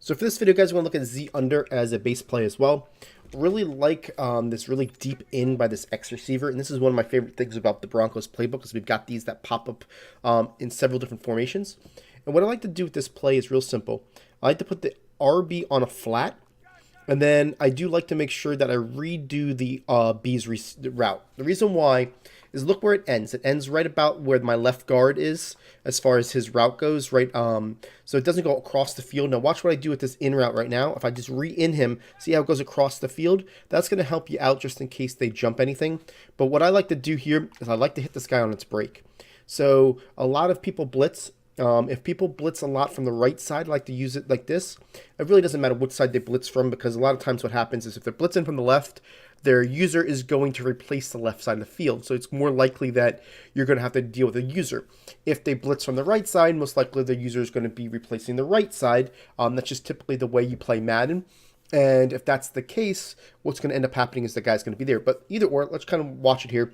So for this video, guys, we're going to look at Z under as a base play as well. Really like this really deep in by this X receiver, and this is one of my favorite things about the Broncos playbook because we've got these that pop up in several different formations. And what I like to do with this play is real simple. I like to put the RB on a flat, and then I do like to make sure that I redo the B's route. The reason why is look where it ends. It ends right about where my left guard is as far as his route goes, right? So it doesn't go across the field. Now watch what I do with this in route right now. If I just re-in him, see how it goes across the field? That's going to help you out just in case they jump anything. But what I like to do here is I like to hit this guy on its break. So a lot of people blitz. If people blitz a lot from the right side, I like to use it like this. It really doesn't matter which side they blitz from, because a lot of times what happens is if they're blitzing from the left, their user is going to replace the left side of the field. So it's more likely that you're going to have to deal with a user. If they blitz from the right side, most likely the user is going to be replacing the right side. That's just typically the way you play Madden. And if that's the case, what's going to end up happening is the guy's going to be there. But either or, let's kind of watch it here.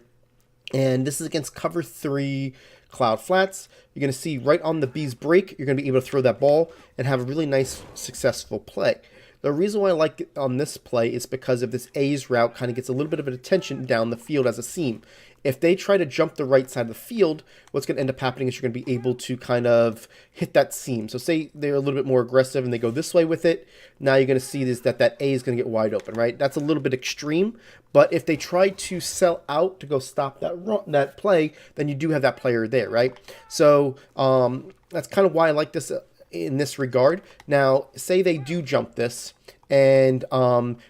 And this is against cover 3 cloud flats. You're going to see right on the B's break, you're going to be able to throw that ball and have a really nice, successful play. The reason why I like it on this play is because of this A's route kind of gets a little bit of an attention down the field as a seam. If they try to jump the right side of the field, what's going to end up happening is you're going to be able to kind of hit that seam. So say they're a little bit more aggressive and they go this way with it. Now you're going to see this that A is going to get wide open, right? That's a little bit extreme. But if they try to sell out to go stop that play, then you do have that player there, right? So that's kind of why I like this in this regard. Now, say they do jump this and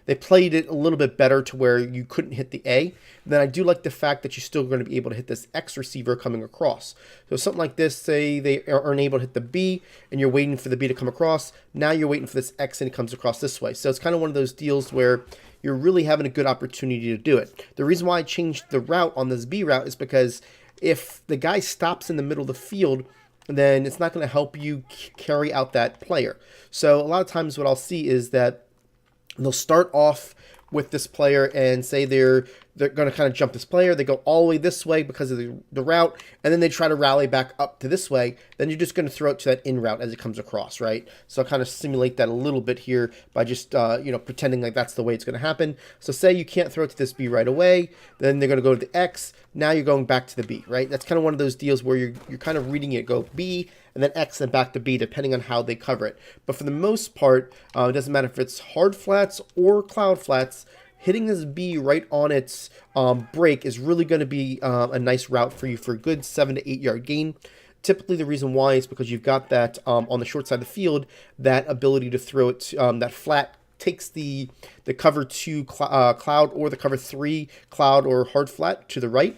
they played it a little bit better to where you couldn't hit the A, then I do like the fact that you're still going to be able to hit this X receiver coming across. So something like this, say they aren't able to hit the B and you're waiting for the B to come across. Now you're waiting for this X and it comes across this way. So it's kind of one of those deals where you're really having a good opportunity to do it. The reason why I changed the route on this B route is because if the guy stops in the middle of the field, then it's not going to help you carry out that player. So a lot of times what I'll see is that they'll start off with this player and say they're going to kind of jump this player. They go all the way this way because of the route, and then they try to rally back up to this way. Then you're just going to throw it to that in route as it comes across, right? So I'll kind of simulate that a little bit here by just, pretending like that's the way it's going to happen. So say you can't throw it to this B right away, then they're going to go to the X. Now you're going back to the B, right? That's kind of one of those deals where you're kind of reading it go B, and then X and back to B, depending on how they cover it. But for the most part, it doesn't matter if it's hard flats or cloud flats, hitting this B right on its break is really going to be a nice route for you for a good 7 to 8 yard gain. Typically, the reason why is because you've got that on the short side of the field, that ability to throw it, that flat takes the cover 2 cloud or the cover 3 cloud or hard flat to the right.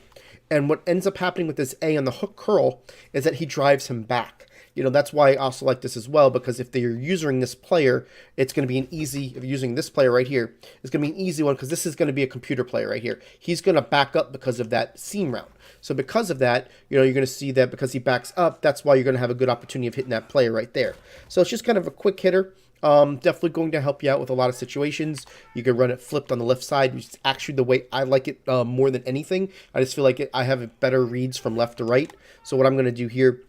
And what ends up happening with this A on the hook curl is that he drives him back. That's why I also like this as well, because if they're using this player, it's going to be if you're using this player right here, it's going to be an easy one because this is going to be a computer player right here. He's going to back up because of that seam route. So because of that, you're going to see that because he backs up, that's why you're going to have a good opportunity of hitting that player right there. So it's just kind of a quick hitter. Definitely going to help you out with a lot of situations. You can run it flipped on the left side, which is actually the way I like it more than anything. I just feel like I have better reads from left to right. So what I'm going to do here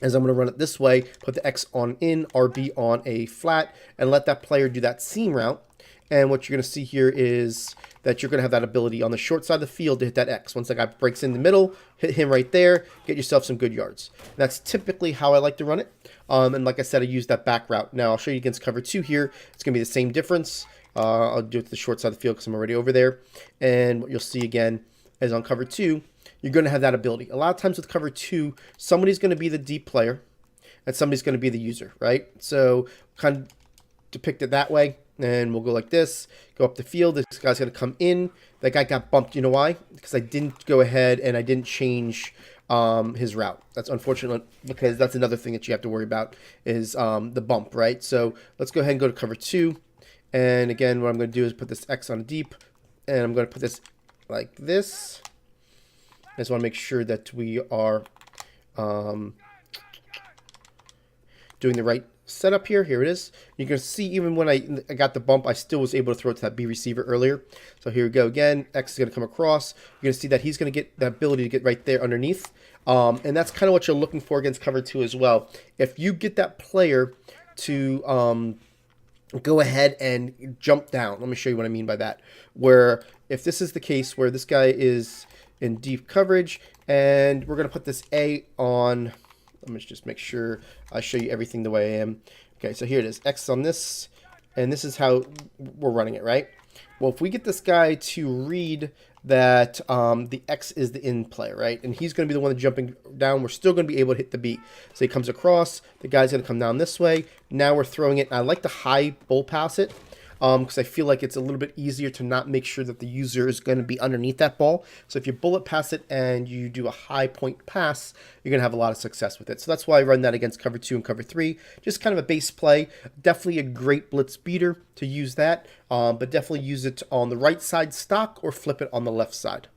is I'm going to run it this way, put the X on in, RB on a flat, and let that player do that seam route. And what you're going to see here is that you're going to have that ability on the short side of the field to hit that X. Once that guy breaks in the middle, hit him right there, get yourself some good yards. And that's typically how I like to run it. And like I said, I use that back route. Now I'll show you against cover 2 here. It's going to be the same difference. I'll do it to the short side of the field because I'm already over there. And what you'll see again is on cover 2, you're going to have that ability. A lot of times with cover 2, somebody's going to be the deep player and somebody's going to be the user, right? So kind of depict it that way. And we'll go like this, go up the field. This guy's going to come in. That guy got bumped. You know why? Because I didn't go ahead and I didn't change his route. That's unfortunate because that's another thing that you have to worry about is the bump, right? So let's go ahead and go to cover 2. And again, what I'm going to do is put this X on deep. And I'm going to put this like this. I just want to make sure that we are doing the right setup here. Here it is. You can see even when I got the bump, I still was able to throw it to that B receiver earlier. So here we go again. X is going to come across. You're going to see that he's going to get the ability to get right there underneath. And that's kind of what you're looking for against cover 2 as well. If you get that player to go ahead and jump down. Let me show you what I mean by that. Where if this is the case where this guy is in deep coverage, and we're going to put this A on, let me just make sure I show you everything the way I am. Okay, so here it is, X on this, and this is how we're running it, right? Well, if we get this guy to read that the X is the in play, right? And he's going to be the one jumping down. We're still going to be able to hit the B. So he comes across. The guy's going to come down this way. Now we're throwing it. And I like to high bull pass it because I feel like it's a little bit easier to not make sure that the user is going to be underneath that ball. So if you bullet pass it and you do a high point pass, you're going to have a lot of success with it. So that's why I run that against cover 2 and cover 3. Just kind of a base play. Definitely a great blitz beater to use that, but definitely use it on the right side stock or flip it on the left side.